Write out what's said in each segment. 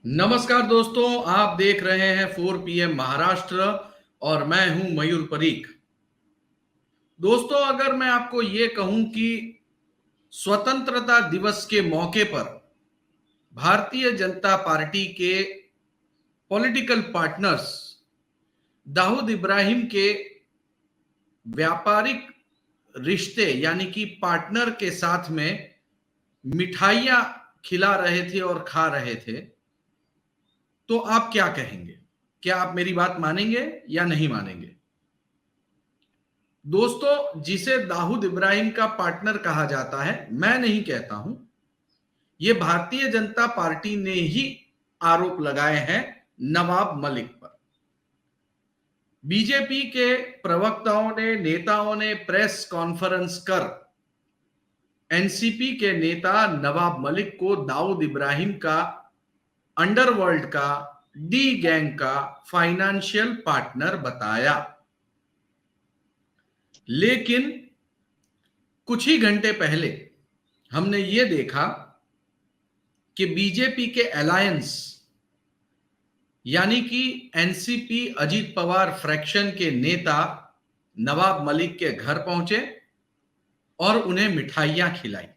नमस्कार दोस्तों, आप देख रहे हैं 4 PM महाराष्ट्र और मैं हूं मयूर परीख। दोस्तों, अगर मैं आपको ये कहूं कि स्वतंत्रता दिवस के मौके पर भारतीय जनता पार्टी के पॉलिटिकल पार्टनर्स दाऊद इब्राहिम के व्यापारिक रिश्ते यानी कि पार्टनर के साथ में मिठाइयां खिला रहे थे और खा रहे थे, तो आप क्या कहेंगे? क्या आप मेरी बात मानेंगे या नहीं मानेंगे? दोस्तों, जिसे दाऊद इब्राहिम का पार्टनर कहा जाता है, मैं नहीं कहता हूं, यह भारतीय जनता पार्टी ने ही आरोप लगाए हैं नवाब मलिक पर। बीजेपी के प्रवक्ताओं ने, नेताओं ने प्रेस कॉन्फ्रेंस कर एनसीपी के नेता नवाब मलिक को दाऊद इब्राहिम का अंडरवर्ल्ड का, डी गैंग का फाइनेंशियल पार्टनर बताया। लेकिन कुछ ही घंटे पहले हमने ये देखा कि बीजेपी के अलायंस यानी कि एनसीपी अजीत पवार फ्रैक्शन के नेता नवाब मलिक के घर पहुंचे और उन्हें मिठाइयां खिलाई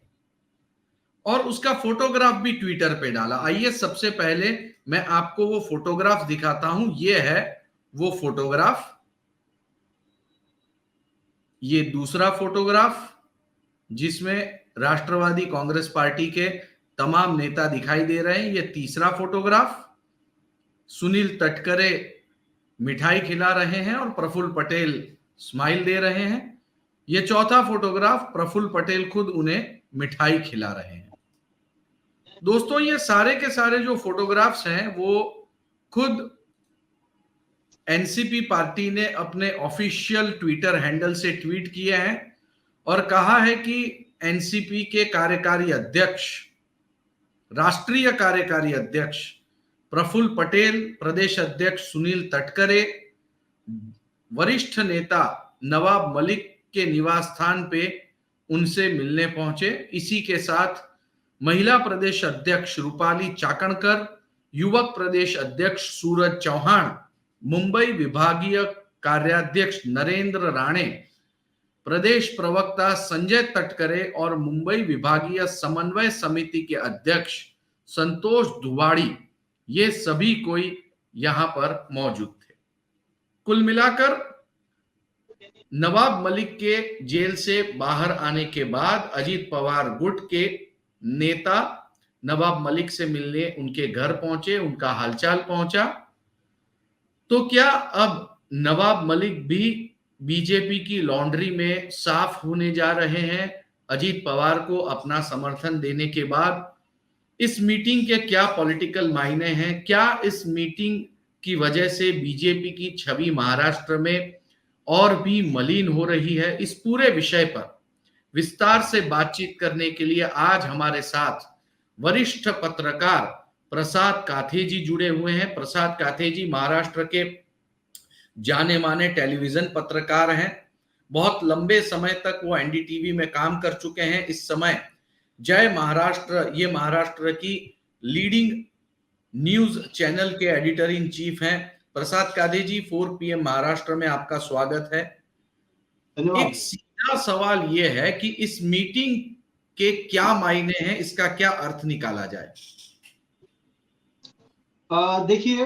और उसका फोटोग्राफ भी ट्विटर पे डाला। आइए सबसे पहले मैं आपको वो फोटोग्राफ दिखाता हूं। ये है वो फोटोग्राफ, ये दूसरा फोटोग्राफ जिसमें राष्ट्रवादी कांग्रेस पार्टी के तमाम नेता दिखाई दे रहे हैं। ये तीसरा फोटोग्राफ, सुनील तटकरे मिठाई खिला रहे हैं और प्रफुल्ल पटेल स्माइल दे रहे हैं। ये चौथा फोटोग्राफ, प्रफुल्ल पटेल खुद उन्हें मिठाई खिला रहे हैं। दोस्तों, ये सारे के सारे जो फोटोग्राफ्स हैं वो खुद एनसीपी पार्टी ने अपने ऑफिशियल ट्विटर हैंडल से ट्वीट किए हैं और कहा है कि एनसीपी के कार्यकारी अध्यक्ष, राष्ट्रीय कार्यकारी अध्यक्ष प्रफुल्ल पटेल, प्रदेश अध्यक्ष सुनील तटकरे, वरिष्ठ नेता नवाब मलिक के निवास स्थान पे उनसे मिलने पहुंचे। इसी के साथ महिला प्रदेश अध्यक्ष रूपाली चाकणकर, युवक प्रदेश अध्यक्ष सूरज चौहान, मुंबई विभागीय कार्याध्यक्ष नरेंद्र राणे, प्रदेश प्रवक्ता संजय तटकरे और मुंबई विभागीय समन्वय समिति के अध्यक्ष संतोष दुवाड़ी, ये सभी कोई यहां पर मौजूद थे। कुल मिलाकर नवाब मलिक के जेल से बाहर आने के बाद अजीत पवार गुट के नेता नवाब मलिक से मिलने उनके घर पहुंचे, उनका हालचाल पहुंचा। तो क्या अब नवाब मलिक भी बीजेपी की लॉन्ड्री में साफ होने जा रहे हैं अजीत पवार को अपना समर्थन देने के बाद? इस मीटिंग के क्या पॉलिटिकल मायने हैं? क्या इस मीटिंग की वजह से बीजेपी की छवि महाराष्ट्र में और भी मलिन हो रही है? इस पूरे विषय पर विस्तार से बातचीत करने के लिए आज हमारे साथ वरिष्ठ पत्रकार प्रसाद काथे जी जुड़े हुए हैं। प्रसाद काथे जी महाराष्ट्र के जाने माने टेलीविजन पत्रकार हैं। बहुत लंबे समय तक वो एनडीटीवी में काम कर चुके हैं। इस समय जय महाराष्ट्र, ये महाराष्ट्र की लीडिंग न्यूज चैनल के एडिटर इन चीफ हैं। प्रसाद काथे जी, 4 PM महाराष्ट्र में आपका स्वागत है। एक सीधा सवाल यह है कि इस मीटिंग के क्या मायने हैं, इसका क्या अर्थ निकाला जाए? देखिए,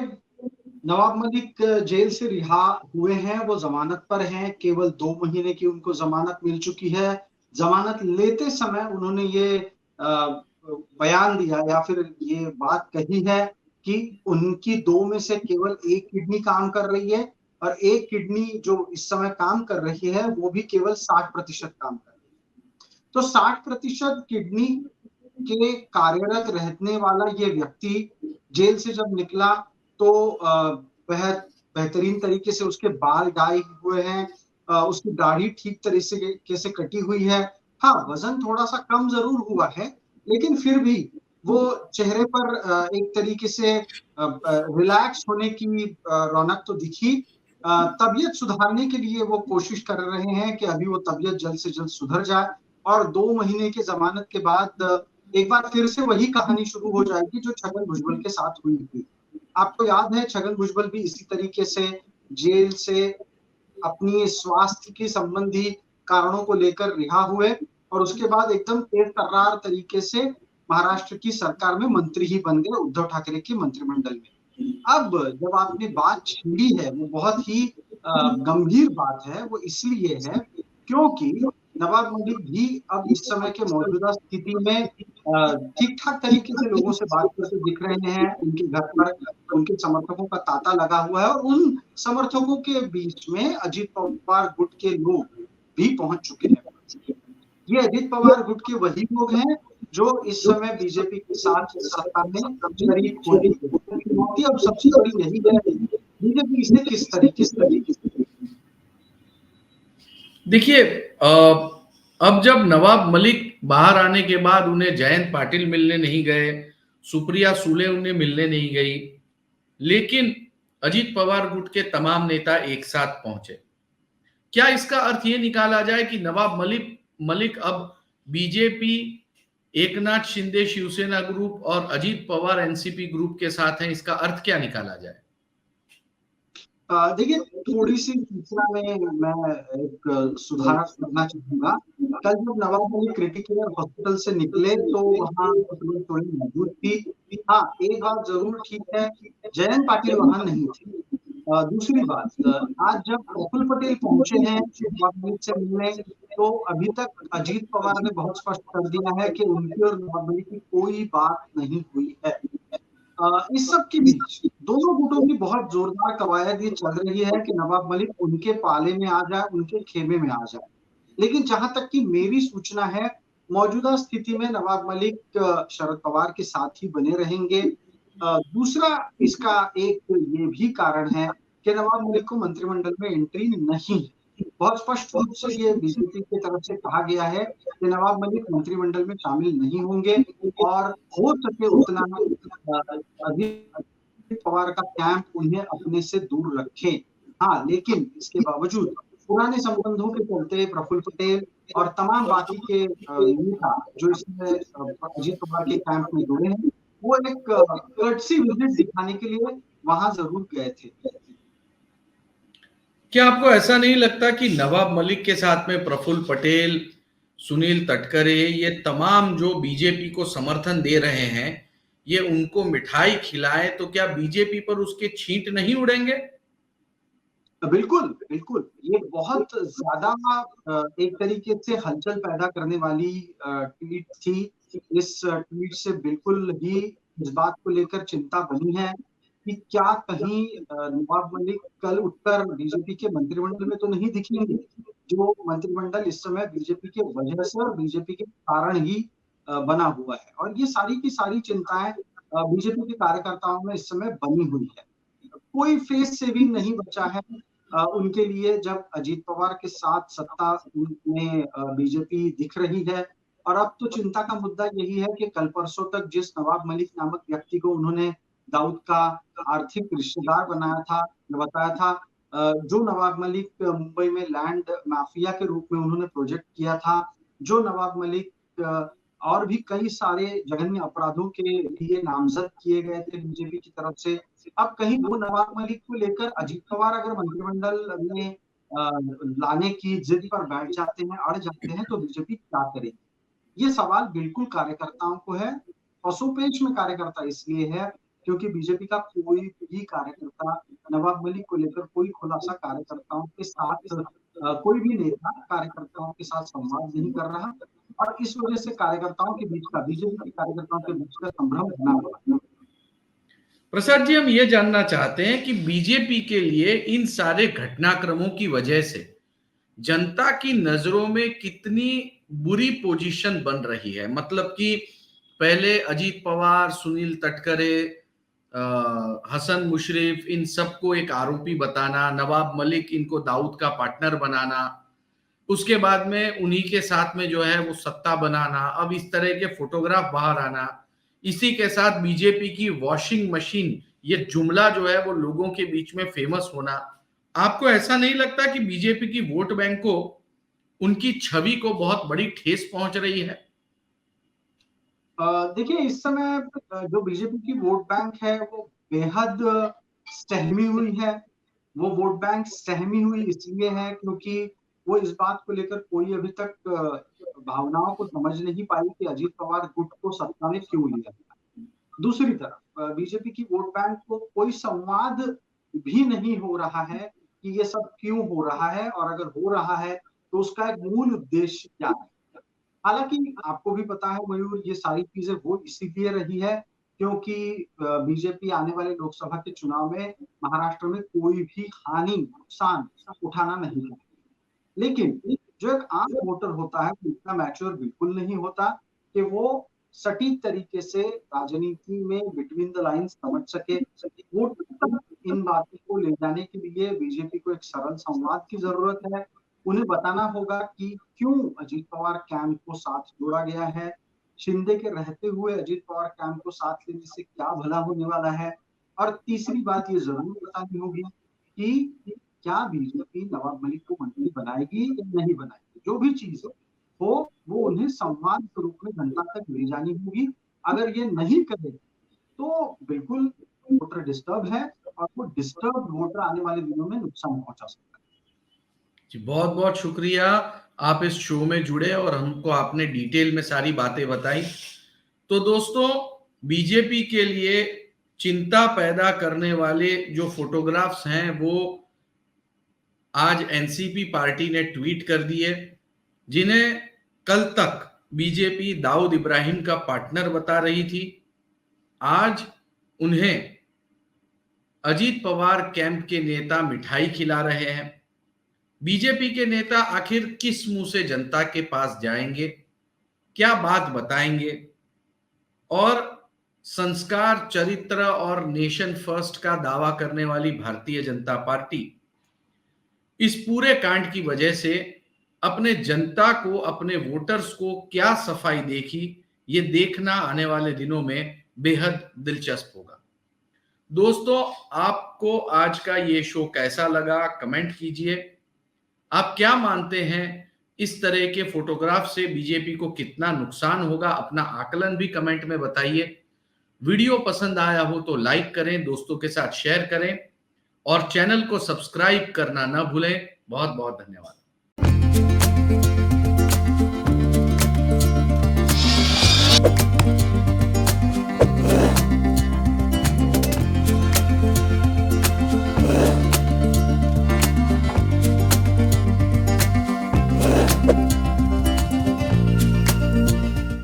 नवाब मलिक जेल से रिहा हुए हैं, वो जमानत पर हैं। केवल 2 महीने की उनको जमानत मिल चुकी है। जमानत लेते समय उन्होंने ये बयान दिया या फिर ये बात कही है कि उनकी 2 में से केवल 1 किडनी काम कर रही है और 1 किडनी जो इस समय काम कर रही है वो भी केवल 60% काम कर रही है। तो 60% किडनी के कार्यरत रहने वाला ये व्यक्ति जेल से जब निकला तो वह बेहतरीन तरीके से उसके बाल डाई हुए हैं, उसकी दाढ़ी ठीक तरीके से कटी हुई है। हाँ, वजन थोड़ा सा कम जरूर हुआ है, लेकिन फिर भी वो चेहरे पर एक तरीके से रिलैक्स होने की रौनक तो दिखी। तबीयत सुधारने के लिए वो कोशिश कर रहे हैं कि अभी वो तबीयत जल्द से जल्द सुधर जाए और 2 महीने की जमानत के बाद एक बार फिर से वही कहानी शुरू हो जाएगी जो छगन भुजबल के साथ हुई थी। आपको याद है छगन भुजबल भी इसी तरीके से जेल से अपनी स्वास्थ्य के संबंधी कारणों को लेकर रिहा हुए और उसके बाद एकदम तेज-तर्रार तरीके से महाराष्ट्र की सरकार में मंत्री ही बन गए उद्धव ठाकरे के मंत्रिमंडल में। अब जब आपने बात छेड़ी है वो बहुत ही गंभीर बात है, वो इसलिए है क्योंकि नवाब मलिक भी अब इस समय के मौजूदा स्थिति में ठीक-ठाक तरीके से लोगों से बात करते दिख रहे हैं। उनके घर पर उनके समर्थकों का तांता लगा हुआ है और उन समर्थकों के बीच में अजित पवार गुट के लोग भी पहुंच चुके हैं। ये अजित पवार गुट के वही लोग हैं जो इस समय बीजेपी के साथ सत्ता में शरीक हो चुके हैं। चुनौती अब सबसे बड़ी यही है, बीजेपी इसे किस तरीके से लेगी? देखिए, अब जब नवाब मलिक बाहर आने के बाद उन्हें जयंत पाटिल मिलने नहीं गए, सुप्रिया सुले उन्हें मिलने नहीं गई, लेकिन अजित पवार गुट के तमाम नेता एक साथ पहुंचे। क्या इसका अर्थ ये निकाला जाए कि नवाब मलिक अब बीजेपी, एकनाथ शिंदे शिवसेना ग्रुप और अजित पवार एनसीपी ग्रुप के साथ हैं? इसका अर्थ क्या निकाला जाए? देखिए थोड़ी-सी सूचना में मैं एक सुधार करना चाहूँगा। कल जब Nawab Malik critical care hospital से निकले तो वहाँ कुछ लोग थोड़ी मौजूद थी। हाँ, एक बात ज़रूर ठीक है, जयंत पाटिल वहाँ नहीं थे। दूसरी बात आज जब प्रफुल्ल पटेल पहुँचे हैं नवाब मलिक से मिलने, तो अभी तक अजीत पवार ने बहुत स्पष्ट कर दिया है कि उनकी और नवाब मलिक की कोई बात नहीं हुई है। इस सब के बीच दोनों गुटों की बहुत जोरदार कवायद ये चल रही है कि नवाब मलिक उनके पाले में आ जाए, उनके खेमे में आ जाए। लेकिन जहाँ तक कि मेरी सूचना है, मौजूदा स्थिति में नवाब मलिक शरद पवार के साथ ही बने रहेंगे। दूसरा इसका एक ये भी कारण है कि नवाब मलिक को मंत्रिमंडल में एंट्री नहीं है। बहुत स्पष्ट रूप से ये बीजेपी की तरफ से कहा गया है कि नवाब मलिक मंत्रिमंडल में शामिल नहीं होंगे और हो सके उतना अजित पवार का कैंप उन्हें अपने से दूर रखे। हाँ, लेकिन इसके बावजूद पुराने संबंधों के चलते प्रफुल्ल पटेल और तमाम बाकी के नेता जो इसमें अजित पवार के कैंप में जुड़े हैं, वो एक कर्टसी विजिट दिखाने के लिए वहां जरूर गए थे। क्या आपको ऐसा नहीं लगता कि नवाब मलिक के साथ में प्रफुल्ल पटेल, सुनील तटकरे, ये तमाम जो बीजेपी को समर्थन दे रहे हैं, ये उनको मिठाई खिलाए तो क्या बीजेपी पर उसके छींट नहीं उड़ेंगे? बिल्कुल, बिल्कुल। ये बहुत ज़्यादा एक तरीके से हलचल पैदा करने वाली ट्वीट थी। इस ट्वीट से बिल्कुल ही इस बात को लेकर चिंता बनी है कि क्या कहीं नवाब मलिक कल उठकर बीजेपी के मंत्रिमंडल में तो नहीं दिखेंगे, जो मंत्रिमंडल इस समय बीजेपी के वजह से और बीजेपी के कारण ही बना हुआ है। और ये सारी की सारी चिंताएँ बीजेपी के कार्यकर्ताओं में इस समय बनी हुई है। कोई फेस सेविंग नहीं बचा है उनके लिए जब अजीत पवार के साथ सत्ता में बीजेपी दिख रही है और अब तो चिंता का मुद्दा यही है कि कल परसों तक जिस नवाब मलिक नामक व्यक्ति को उन्होंने दाऊद का आर्थिक रिश्तेदार बनाया था, बताया था, जो नवाब मलिक मुंबई में लैंड माफिया के रूप में उन्होंने प्रोजेक्ट किया था, जो नवाब मलिक और भी कई सारे जघन्य अपराधों के लिए नामजद किए गए थे बीजेपी की तरफ से। अब कहीं वो नवाब मलिक को लेकर अजीत पवार अगर मंत्रिमंडल में लाने की जिद पर बैठ जाते हैं, अड़ जाते हैं, तो बीजेपी क्या करेगी? ये सवाल बिल्कुल कार्यकर्ताओं को है। पसोपेश में कार्यकर्ता इसलिए है क्योंकि बीजेपी का कोई भी कार्यकर्ता नवाब मलिक को लेकर कोई खुलासा कार्यकर्ताओं के साथ कोई भी नेता कार्यकर्ताओं के साथ संवाद नहीं कर रहा और इस वजह से कार्यकर्ताओं के बीच का बीजेपी के कार्यकर्ताओं के बीच का संभ्रम बना हुआ है। प्रसाद जी, हम ये जानना चाहते हैं कि बीजेपी के लिए इन सारे घटनाक्रमों की वजह से जनता की नजरों में कितनी बुरी पोजीशन बन रही है? मतलब कि पहले अजीत पवार, सुनील तटकरे, हसन मुशरिफ, इन सबको एक आरोपी बताना, नवाब मलिक इनको दाऊद का पार्टनर बनाना, उसके बाद में उन्हीं के साथ में जो है वो सत्ता बनाना, अब इस तरह के फोटोग्राफ बाहर आना, इसी के साथ बीजेपी की वॉशिंग मशीन, ये जुमला जो है वो लोगों के बीच में फेमस होना, आपको ऐसा नहीं लगता कि बीजेपी की वोट बैंक को, उनकी छवि को बहुत बड़ी ठेस पहुंच रही है? देखिए इस समय जो बीजेपी की वोट बैंक है वो बेहद सहमी हुई है। वो वोट बैंक सहमी हुई इसलिए है क्योंकि वो इस बात को लेकर कोई अभी तक भावनाओं को समझ नहीं पाई कि अजीत पवार गुट को सत्ता में क्यों लिया गया। दूसरी तरफ बीजेपी की वोट बैंक को कोई संवाद भी नहीं हो रहा है कि ये सब क्यों हो रहा है, और अगर हो रहा है तो उसका एक मूल उद्देश्य क्या है। हालांकि आपको भी पता है मयूर, ये सारी चीजें वो इसीलिए रही है क्योंकि बीजेपी आने वाले लोकसभा के चुनाव में महाराष्ट्र में कोई भी हानि नुकसान उठाना नहीं चाहती। लेकिन जो एक आम वोटर होता है वो इतना मैच्योर बिल्कुल नहीं होता कि वो सटीक तरीके से राजनीति में बिटवीन द लाइन्स समझ सके। वोटर तक इन बातों को ले जाने के लिए बीजेपी को एक सरल संवाद की जरूरत है। उन्हें बताना होगा कि क्यों अजीत पवार कैंप को साथ जोड़ा गया है, शिंदे के रहते हुए अजीत पवार कैंप को साथ लेने से क्या भला होने वाला है। और तीसरी बात ये जरूर बतानी होगी कि क्या बीजेपी नवाब मलिक को मंत्री बनाएगी या नहीं बनाएगी। जो भी चीज हो वो उन्हें संवाद के रूप में जनता तक ले जानी होगी। अगर ये नहीं करेगी तो बिल्कुल वोटर डिस्टर्ब है, और वो डिस्टर्ब वोटर आने वाले दिनों में नुकसान पहुंचा सकता है। जी, बहुत बहुत शुक्रिया, आप इस शो में जुड़े और हमको आपने डिटेल में सारी बातें बताई। तो दोस्तों, बीजेपी के लिए चिंता पैदा करने वाले जो फोटोग्राफ्स हैं वो आज एनसीपी पार्टी ने ट्वीट कर दिए, जिन्हें कल तक बीजेपी दाऊद इब्राहिम का पार्टनर बता रही थी। आज उन्हें अजीत पवार कैंप के नेता मिठाई खिला रहे हैं। बीजेपी के नेता आखिर किस मुंह से जनता के पास जाएंगे, क्या बात बताएंगे, और संस्कार, चरित्र और नेशन फर्स्ट का दावा करने वाली भारतीय जनता पार्टी इस पूरे कांड की वजह से अपने जनता को, अपने वोटर्स को क्या सफाई देगी, ये देखना आने वाले दिनों में बेहद दिलचस्प होगा। दोस्तों, आपको आज का ये शो कैसा लगा, कमेंट कीजिए। आप क्या मानते हैं, इस तरह के फोटोग्राफ से बीजेपी को कितना नुकसान होगा? अपना आकलन भी कमेंट में बताइए। वीडियो पसंद आया हो तो लाइक करें, दोस्तों के साथ शेयर करें और चैनल को सब्सक्राइब करना ना भूलें। बहुत बहुत धन्यवाद।